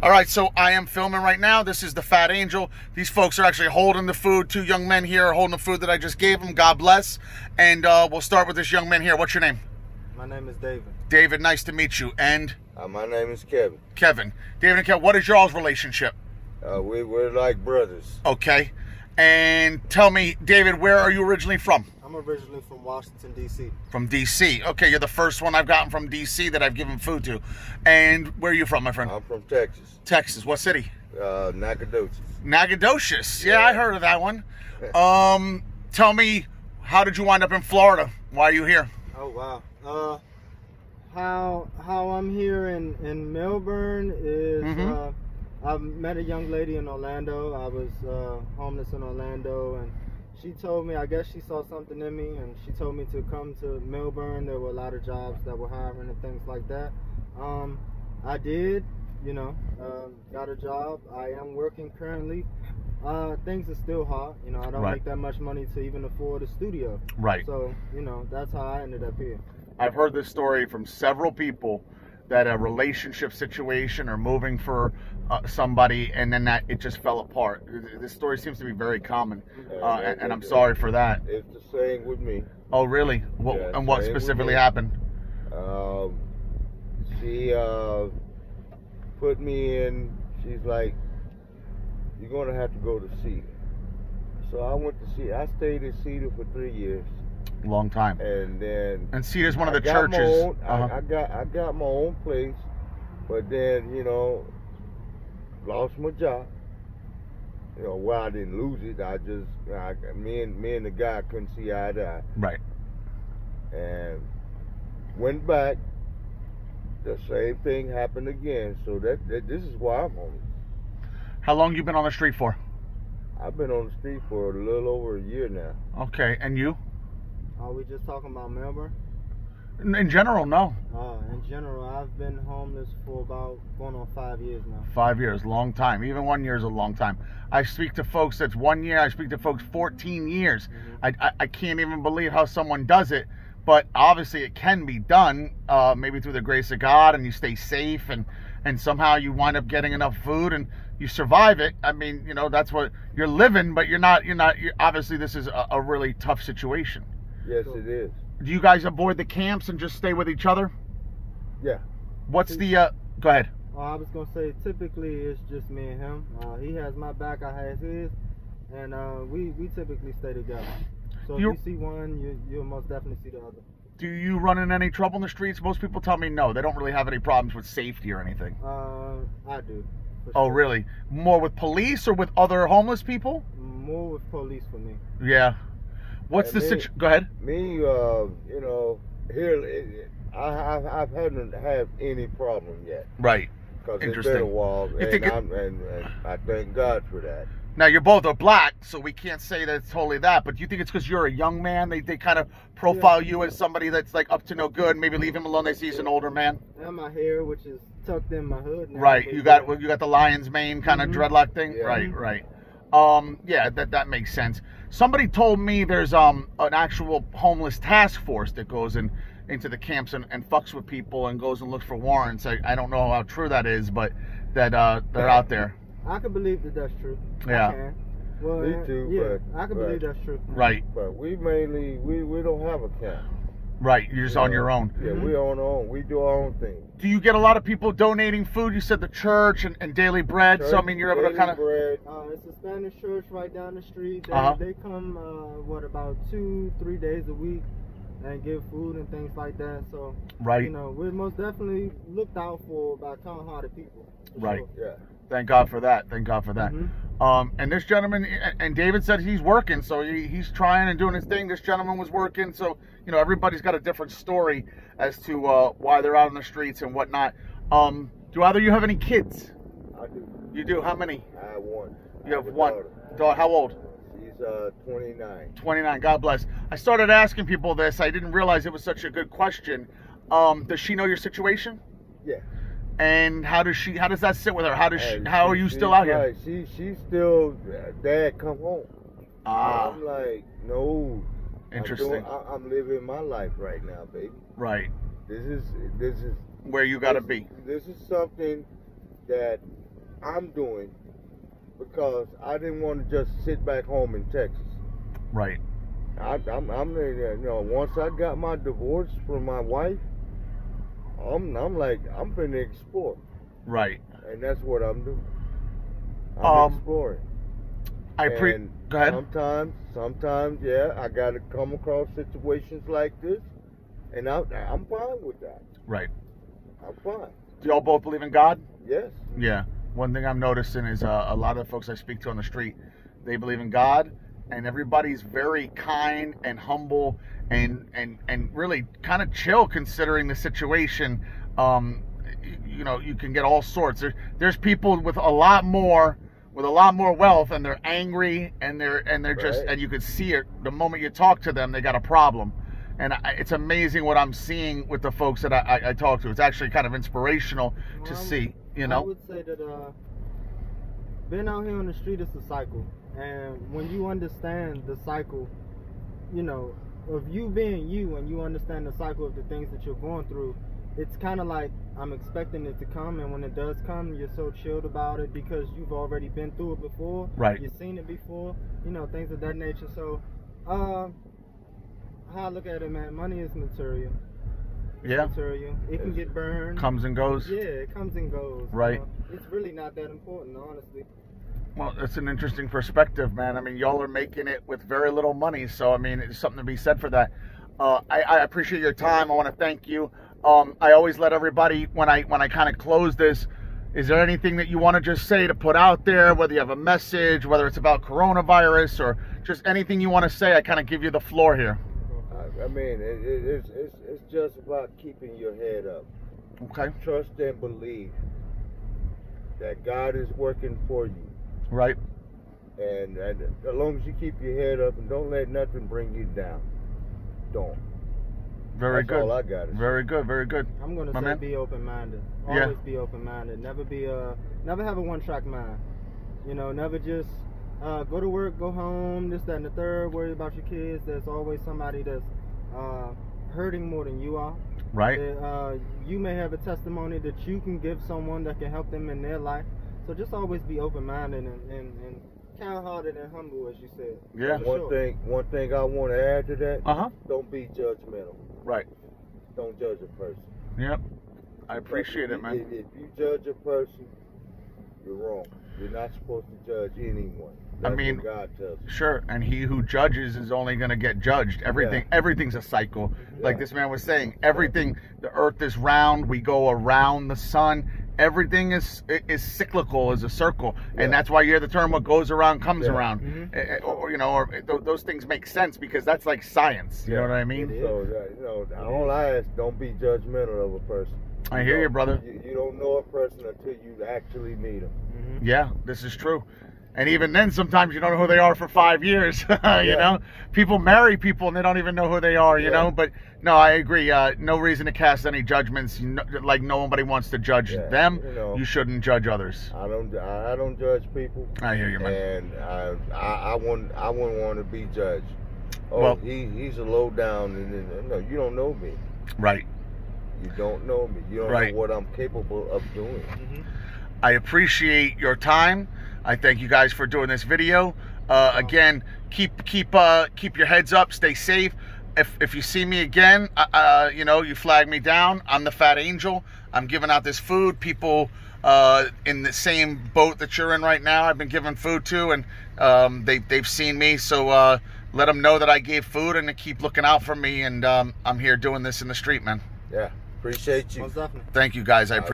All right, so I am filming right now. This is the Fat Angel. These folks are actually holding the food. Two young men here are holding the food that I just gave them. God bless. And we'll start with this young man here. What's your name? My name is David. David, nice to meet you. And? My name is Kevin. Kevin. David and Kevin, what is y'all's relationship? We're like brothers. Okay. And tell me, David, where are you originally from? I'm originally from Washington, D.C. From D.C. Okay, you're the first one I've gotten from D.C. that I've given food to. And where are you from, my friend? I'm from Texas. Texas. What city? Nacogdoches. Nacogdoches. Yeah, I heard of that one. Tell me, how did you wind up in Florida? Why are you here? Oh, wow. How I'm here in Melbourne is I met a young lady in Orlando. I was homeless in Orlando, and she told me, I guess she saw something in me, and she told me to come to Melbourne. There were a lot of jobs that were hiring and things like that. I did, got a job. I am working currently. Things are still hard. I don't make that much money to even afford a studio. Right. So, that's how I ended up here. I've heard this story from several people that a relationship situation or moving for somebody, and then that it just fell apart. This story seems to be very common, and I'm sorry for that. It's the same with me. Oh, really? And what specifically happened? She put me in. She's like, "You're going to have to go to Cedar." So I went to Cedar. I stayed in Cedar for 3 years. Long time. And Cedar's one of the churches. I got my own place, but then lost my job. Well, I didn't lose it. Me and the guy couldn't see eye to eye. Right. And went back. The same thing happened again. So this is why I'm homeless. How long you been on the street for? I've been on the street for a little over a year now. Okay, and you? Are we just talking about Melbourne? In general, no. In general, I've been homeless for about going on 5 years now. 5 years, long time. Even 1 year is a long time. I speak to folks that's 1 year. I speak to folks 14 years. I can't even believe how someone does it. But obviously it can be done, maybe through the grace of God, and you stay safe, and somehow you wind up getting enough food and you survive it. I mean, that's what you're living, but you're obviously this is a really tough situation. Yes, it is. Do you guys avoid the camps and just stay with each other? Yeah. What's the, go ahead. I was going to say, typically it's just me and him. He has my back, I have his, and we typically stay together. So if you see one, you'll most definitely see the other. Do you run in any trouble in the streets? Most people tell me no. They don't really have any problems with safety or anything. I do. Oh, really? More with police or with other homeless people? More with police for me. Yeah. What's the situation? Go ahead. Me, here, I haven't had any problem yet. Right. Because it's been a while, and I thank God for that. Now, you both are black, so we can't say that it's totally that, but do you think it's because you're a young man? They kind of profile you as somebody that's like up to no good, maybe leave him alone, they see he's an older man? And my hair, which is tucked in my hood now. Right, you got the lion's mane kind of dreadlock thing? Yeah. Right. Yeah, that makes sense. Somebody told me there's an actual homeless task force that goes into the camps and fucks with people and goes and looks for warrants. I don't know how true that is, but that they're out there. I can believe that's true. Yeah. I can. Well, Me too. Yeah, I can believe that's true. Right. But we mainly we don't have a camp. Right. You're just on your own. Yeah, we're on our own. We do our own thing. Do you get a lot of people donating food? You said the church and daily bread. So I mean, you're able to kind of. It's a Spanish church right down the street. They come about 2-3 days a week and give food and things like that. So we're most definitely looked out for by kind-hearted people. Right. Sure. Yeah. Thank God for that. Thank God for that. And this gentleman, and David said he's working, so he's trying and doing his thing. This gentleman was working, so everybody's got a different story as to why they're out on the streets and whatnot. Do either of you have any kids? I do. You do? How many? I have one. You have one. Daughter. How old? She's 29. 29. God bless. I started asking people this. I didn't realize it was such a good question. Does she know your situation? Yeah. And how does that sit with her? How are you still out here? She's still, Dad, come home. I'm like, no. Interesting. I'm living my life right now, baby. Right. This is where you got to be. This is something that I'm doing because I didn't want to just sit back home in Texas. Right. I'm you know, once I got my divorce from my wife, I'm like, I'm finna explore. Right. And that's what I'm doing. I'm exploring. Go ahead. Sometimes, yeah, I gotta come across situations like this, and I'm fine with that. Right. I'm fine. Do y'all both believe in God? Yes. Yeah. One thing I'm noticing is a lot of the folks I speak to on the street, they believe in God, and everybody's very kind and humble and really kind of chill considering the situation. You know, you can get all sorts. There's people with a lot more wealth, and they're angry, and they're just, and you can see it the moment you talk to them. They got a problem, and it's amazing what I'm seeing with the folks that I talk to. It's actually kind of inspirational to see. You know, I would say that being out here on the street is a cycle, and when you understand the cycle, you know, of you being you, and you understand the cycle of the things that you're going through, it's kind of like I'm expecting it to come, and when it does come, you're so chilled about it because you've already been through it before. Right. You've seen it before, you know, things of that nature. So, how I look at it, man, money is material. Yeah. Material. It can get burned. Comes and goes. Yeah, it comes and goes. Right. You know? It's really not that important, honestly. Well, it's an interesting perspective, man. I mean, y'all are making it with very little money, so I mean, there's something to be said for that. I appreciate your time. I want to thank you. I always let everybody, when I kind of close this, is there anything that you want to just say to put out there, whether you have a message, whether it's about coronavirus or just anything you want to say? I kind of give you the floor here. I mean, it's just about keeping your head up. Okay. Trust and believe that God is working for you. Right. And as long as you keep your head up and don't let nothing bring you down, don't. Very That's good. all I got. Very good. Very good. I'm gonna say be open-minded. Always be open-minded. Never have a one-track mind. You know, never just go to work, go home, this, that, and the third. Worry about your kids. There's always somebody that's hurting more than you are. Right. You may have a testimony that you can give someone that can help them in their life. So just always be open-minded and kind-hearted and humble, as you said. Yeah. One thing I want to add to that. Don't be judgmental. Right. Don't judge a person. Yep. I appreciate it, man. If you judge a person, you're wrong. You're not supposed to judge anyone. That's what God tells you. Sure, and he who judges is only going to get judged. Everything's a cycle. Like this man was saying, everything, the earth is round, we go around the sun. Everything is cyclical, is a circle, and that's why you hear the term "what goes around comes around." Or, you know, those things make sense because that's like science. You know what I mean? So you know, all I ask, don't be judgmental of a person. I hear you, brother. You don't know a person until you actually meet them. Yeah, this is true. And even then, sometimes you don't know who they are for 5 years. You know, people marry people and they don't even know who they are. You know, but no, I agree. No reason to cast any judgments. Like nobody wants to judge them. You shouldn't judge others. I don't judge people. I hear you, man. And I wouldn't want to be judged. Oh, well, he's a low down, and no, you don't know me. Right. You don't know me. You don't know what I'm capable of doing. I appreciate your time. I thank you guys for doing this video. Again, keep your heads up. Stay safe. If you see me again, you know, you flag me down. I'm the Fat Angel. I'm giving out this food. People in the same boat that you're in right now, I've been giving food to, and they've seen me. So let them know that I gave food and to keep looking out for me. And I'm here doing this in the street, man. Yeah, appreciate you. Most definitely. Thank you, guys. I appreciate